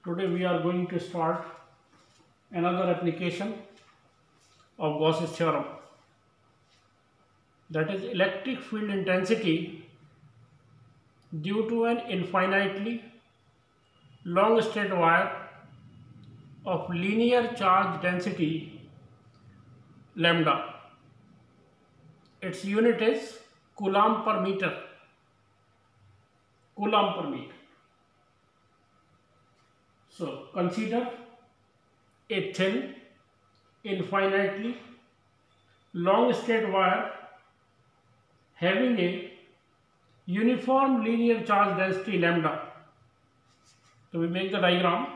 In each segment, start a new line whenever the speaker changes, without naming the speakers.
Today we are going to start another application of Gauss's theorem, that is electric field intensity due to an infinitely long straight wire of linear charge density lambda. Its unit is coulomb per meter. Coulomb per meter. So consider a thin, infinitely long straight wire having a uniform linear charge density lambda. So we make the diagram.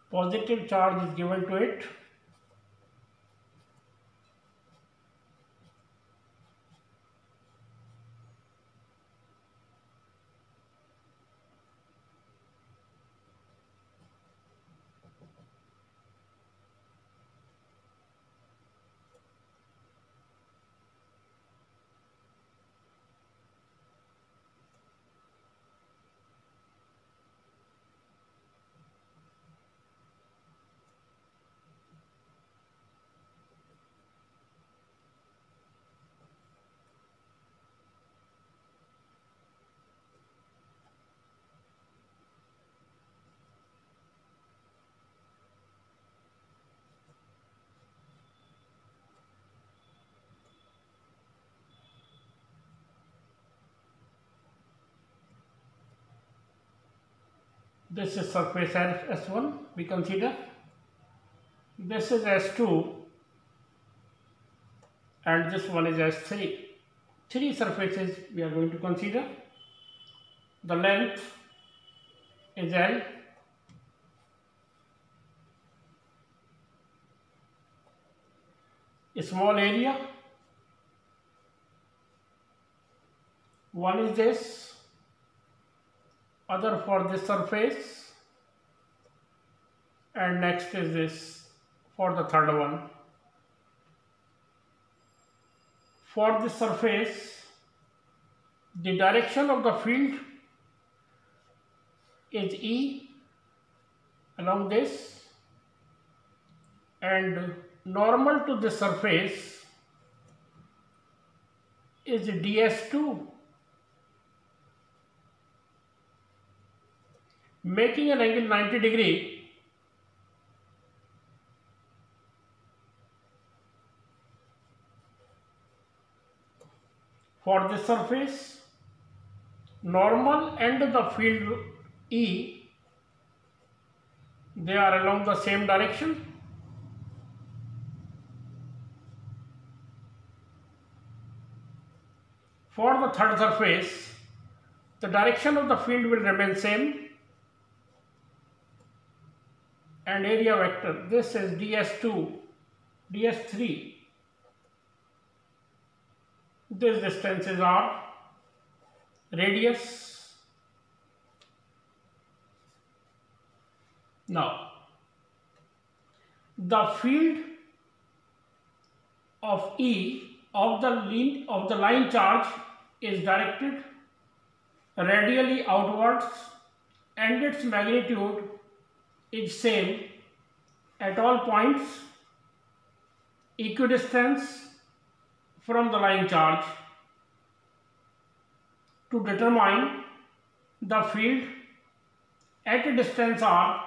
Positive charge is given to it. This is surface S1 we consider. This is S2 and this one is S3. Three surfaces we are going to consider. The length is L. A small area. One is this, other for this surface, and next is this for the third one. For this surface, the direction of the field is E along this, and normal to the surface is ds2, making an angle 90 degree. For this surface, normal and the field E, they are along the same direction. For the third surface, the direction of the field will remain same, and area vector, this is ds2, ds3. This distance is r, radius. Now, the field of E of the line charge is directed radially outwards, and its magnitude is same at all points equidistant from the line charge. To determine the field at a distance r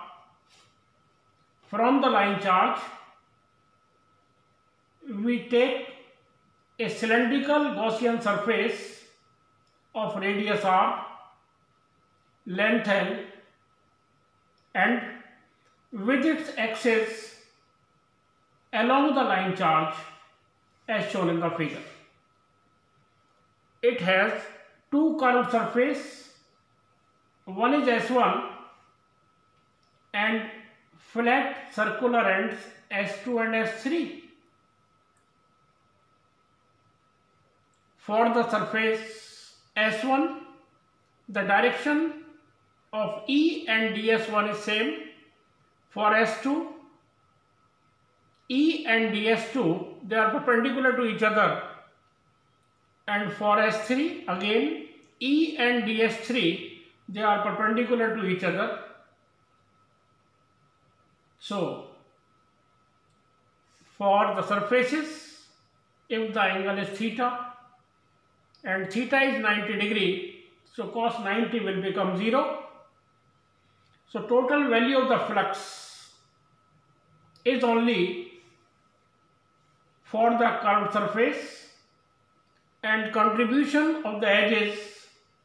from the line charge, we take a cylindrical Gaussian surface of radius r, length L, and with its axis along the line charge as shown in the figure. It has two curved surface One is S1 and flat circular ends S2 and S3. For the surface S1, the direction of E and DS1 is same. For S2, E and DS2, they are perpendicular to each other. And for S3, again, E and DS3, they are perpendicular to each other. So, for the surfaces, if the angle is theta and theta is 90 degree, so cos 90 will become 0. So, total value of the flux is only for the curved surface and contribution of the edges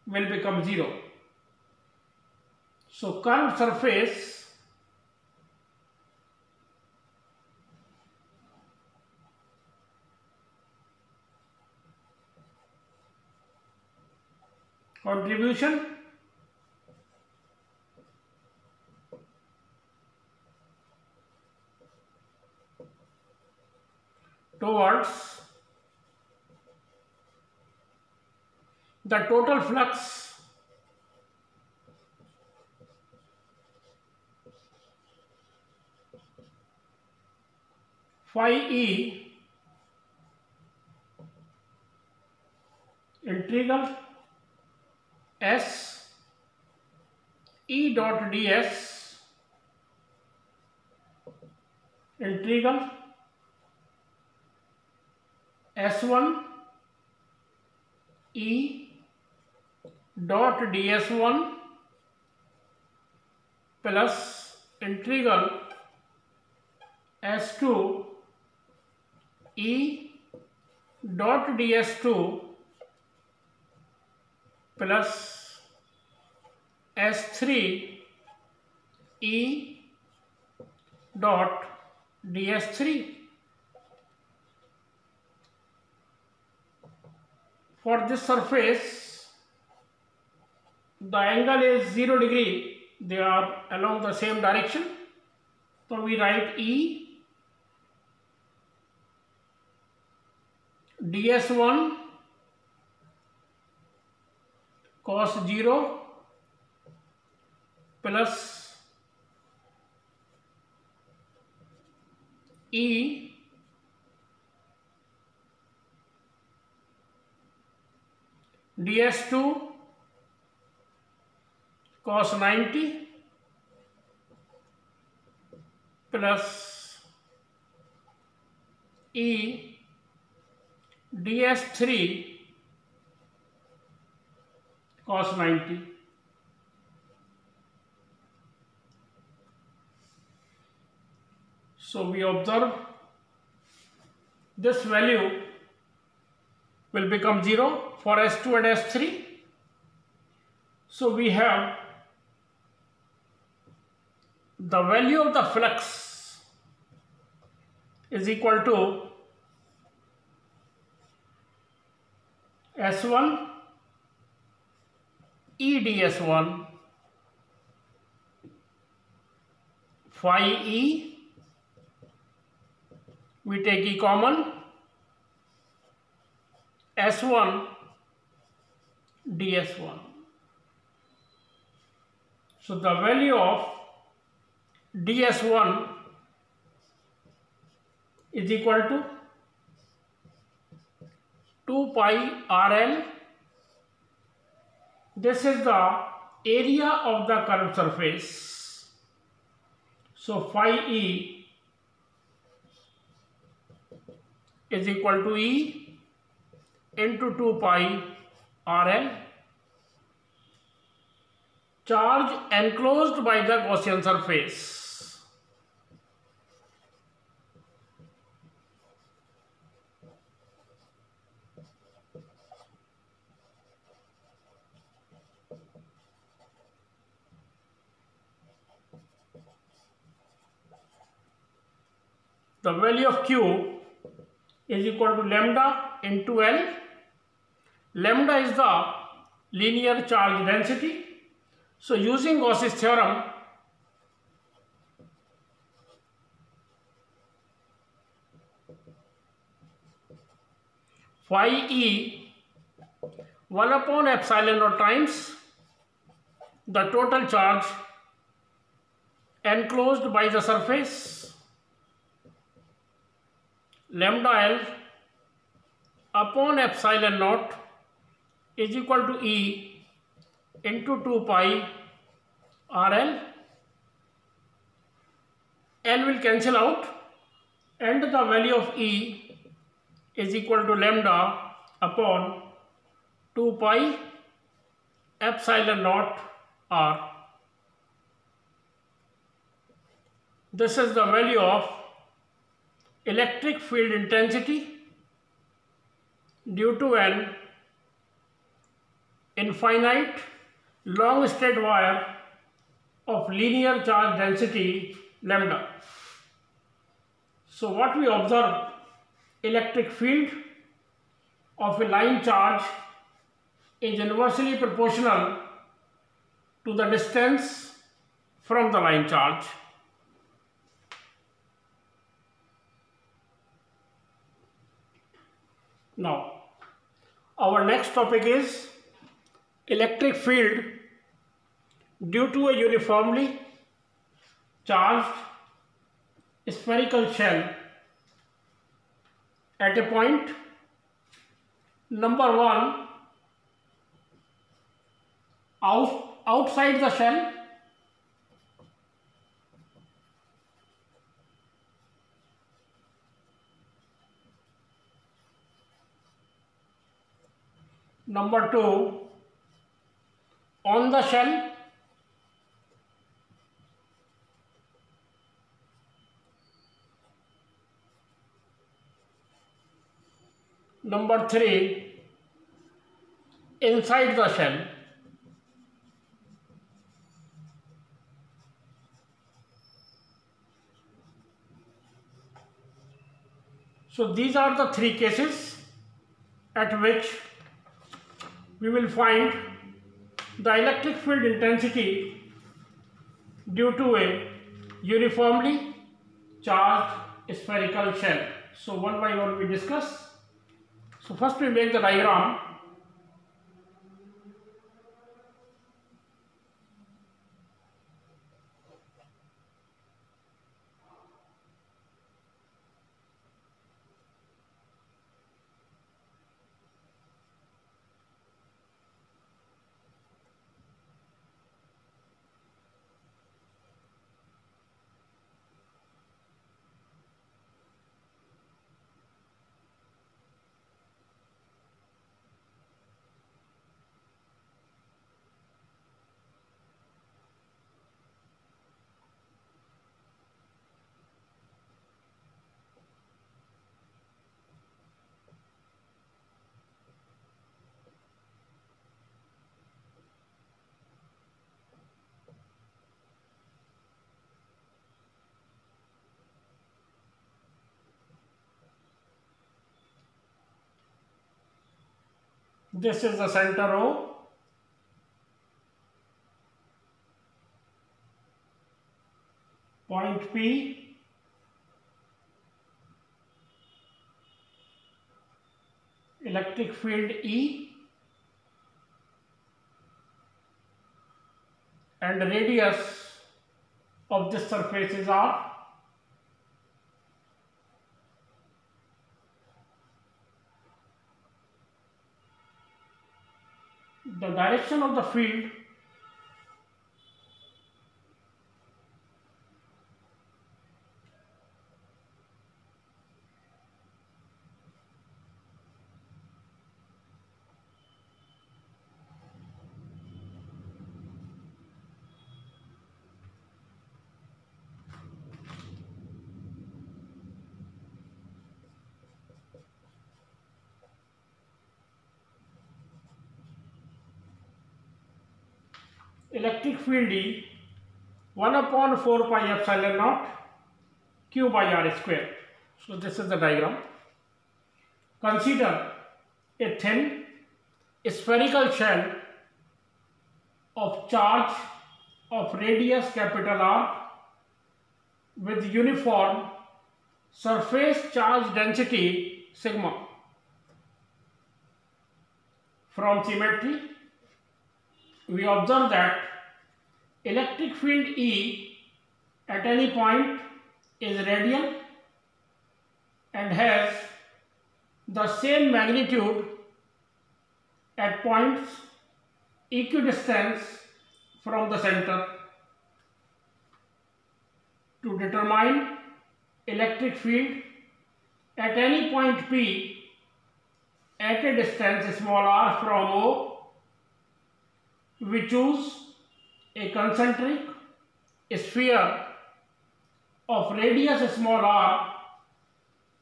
will become 0. So, curved surface contribution towards the total flux phi E integral S E dot ds integral S1 E dot ds1 plus integral S2 E dot ds2 plus S3 E dot ds3. For this surface, the angle is 0 degree, they are along the same direction. So we write E ds1 cos 0 plus E ds2 cos 90 plus E ds3 cos 90. So we observe this value will become 0 for S2 and S3. So we have the value of the flux is equal to S1 E ds1 phi E, we take E common, S1 ds1. So the value of ds1 is equal to 2 pi RL. This is the area of the curved surface. So phi E is equal to E into 2 pi RL. Charge enclosed by the Gaussian surface. The value of Q is equal to lambda into L. Lambda is the linear charge density. So using Gauss's theorem, phi E 1 upon epsilon naught times the total charge enclosed by the surface lambda L upon epsilon naught is equal to E into 2 pi RL. L will cancel out and the value of E is equal to lambda upon 2 pi epsilon naught R. This is the value of electric field intensity due to an infinite long straight wire of linear charge density lambda. So what we observe, electric field of a line charge is inversely proportional to the distance from the line charge. Now, our next topic is electric field due to a uniformly charged spherical shell at a point number 1 outside the shell, number 2 on the shell, number 3 inside the shell. So these are the 3 cases at which we will find the electric field intensity due to a uniformly charged spherical shell. So one by one we discuss. So first we make the diagram. This is the center O. Point P. Electric field E. And the radius of this surface is R. The direction of the field electric field E 1 upon 4 pi epsilon naught q by r square. So this is the diagram. Consider a thin spherical shell of charge of radius capital R with uniform surface charge density sigma. From symmetry, we observe that electric field E at any point is radial and has the same magnitude at points equidistant from the center. To determine electric field at any point P at a distance small r from O, we choose a concentric sphere of radius small r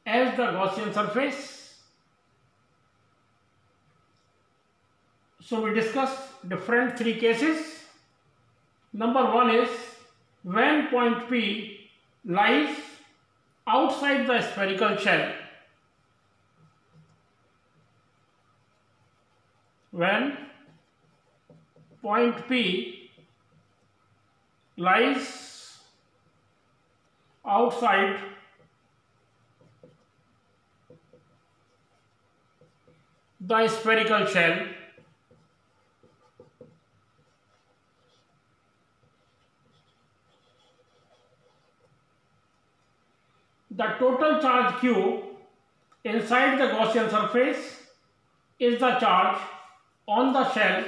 as the Gaussian surface. So we discuss different three cases. Number one is when point P lies outside the spherical shell. When point P lies outside the spherical shell, the total charge Q inside the Gaussian surface is the charge on the shell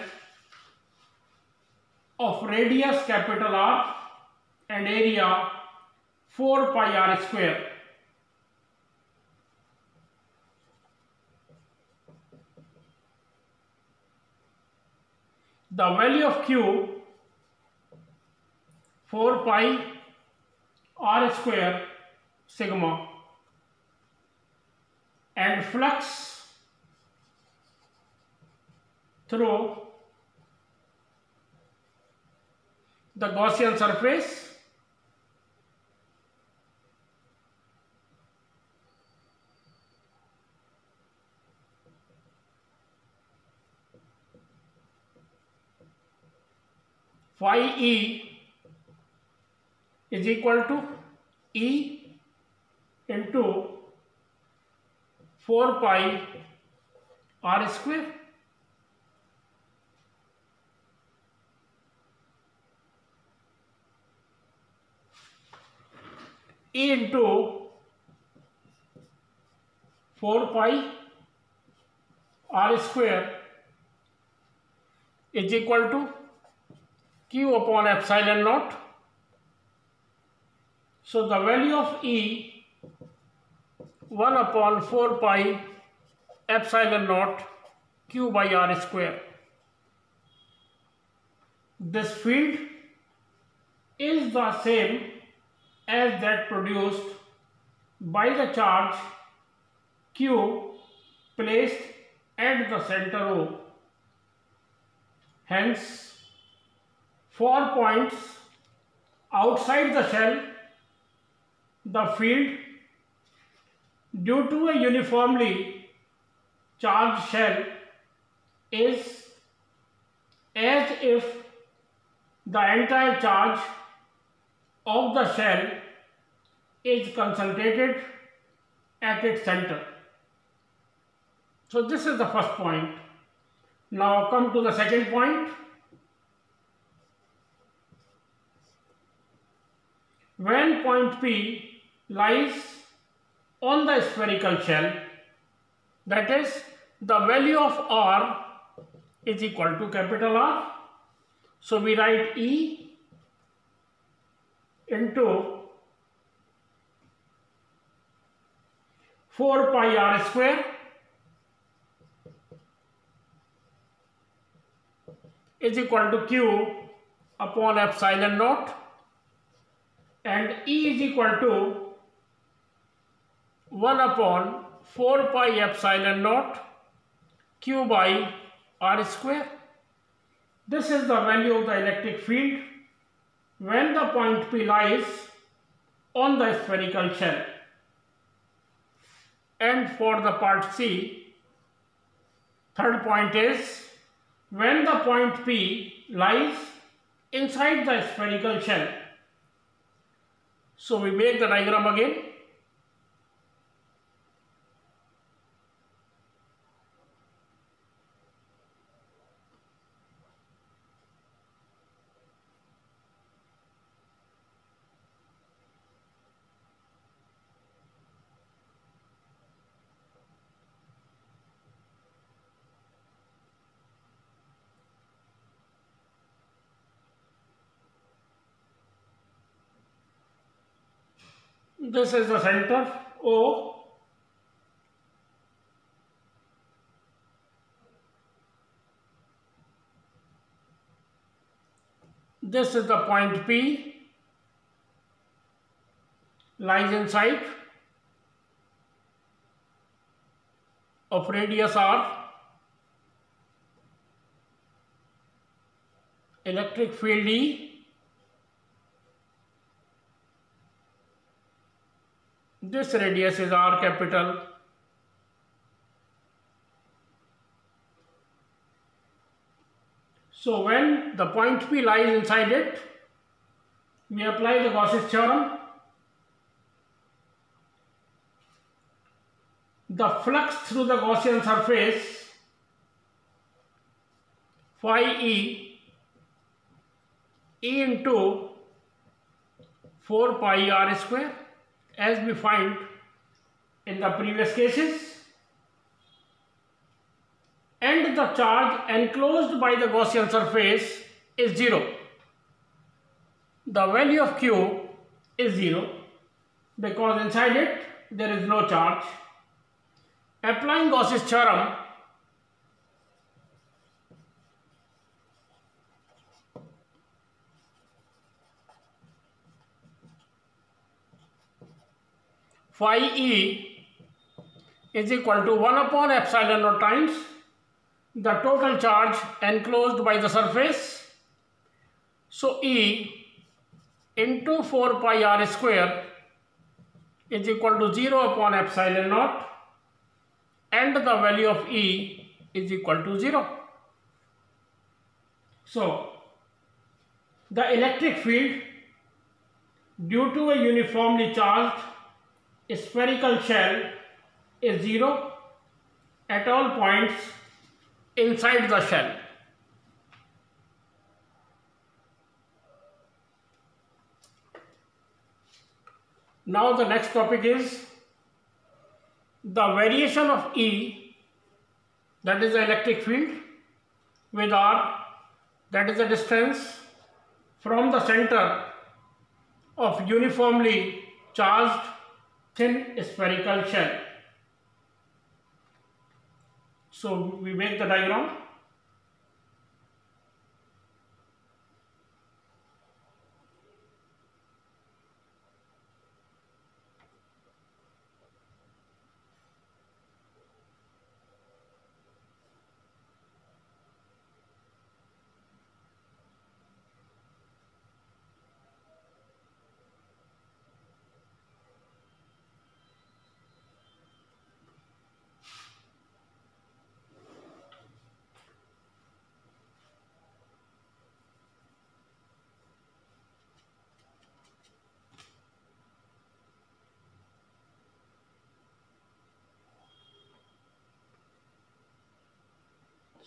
of radius capital R and area 4 pi r square. The value of Q 4 pi r square sigma and flux through the Gaussian surface phi E is equal to E into 4 pi r square. E into 4 pi r square is equal to Q upon epsilon naught. So the value of E 1 upon 4 pi epsilon naught Q by r square. This field is the same as that produced by the charge Q placed at the center O. Hence, for points outside the shell, the field due to a uniformly charged shell is as if the entire charge of the shell is concentrated at its center. So this is the first point. Now come to the second point. When point P lies on the spherical shell, that is, the value of R is equal to capital R. So we write E into 4 pi r square is equal to Q upon epsilon naught, and E is equal to 1 upon 4 pi epsilon naught Q by r square. This is the value of the electric field when the point P lies on the spherical shell. And for the part C, third point is when the point P lies inside the spherical shell. So we make the diagram again. This is the center O. This is the point P, lies inside of radius R. Electric field E. This radius is R capital. So when the point P lies inside it, we apply the Gauss's theorem. The flux through the Gaussian surface phi E into 4 pi r square, as we find in the previous cases, and the charge enclosed by the Gaussian surface is 0. The value of Q is 0 because inside it there is no charge. Applying Gauss's theorem, phi E is equal to 1 upon epsilon naught times the total charge enclosed by the surface. So E into 4 pi r square is equal to 0 upon epsilon naught, and the value of E is equal to 0. So the electric field due to a uniformly charged spherical shell is 0 at all points inside the shell. Now the next topic is the variation of E, that is the electric field, with R, that is the distance from the center of uniformly charged thin spherical shell. So we make the diagram.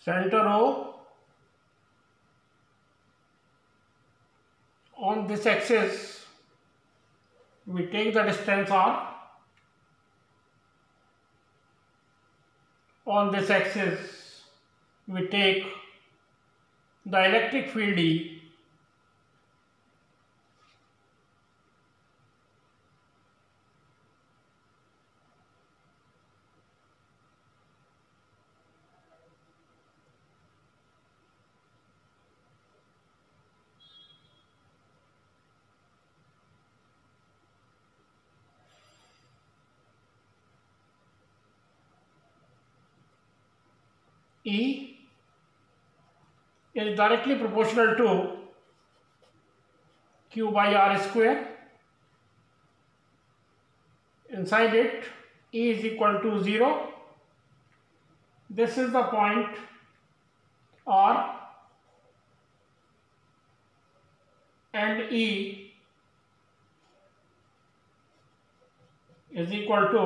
Center O, on this axis we take the distance R, on this axis we take the electric field E, E is directly proportional to Q by R square. Inside it, E is equal to 0. This is the point R. and E is equal to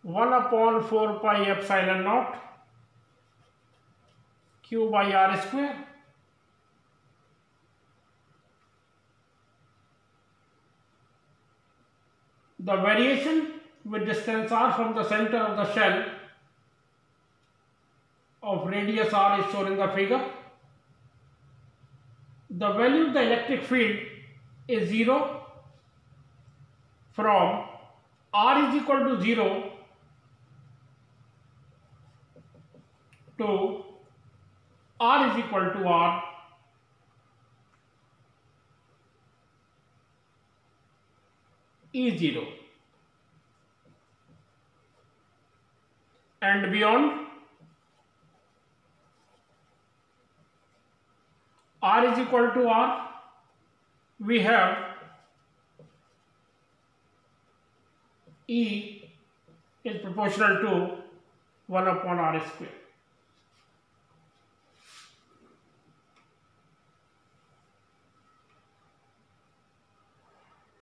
1 upon 4 pi epsilon naught Q by R square. The variation with distance r from the center of the shell of radius r is shown in the figure. The value of the electric field is 0 from r is equal to 0 to r is equal to r is 0, and beyond r is equal to r we have E is proportional to 1 upon r square.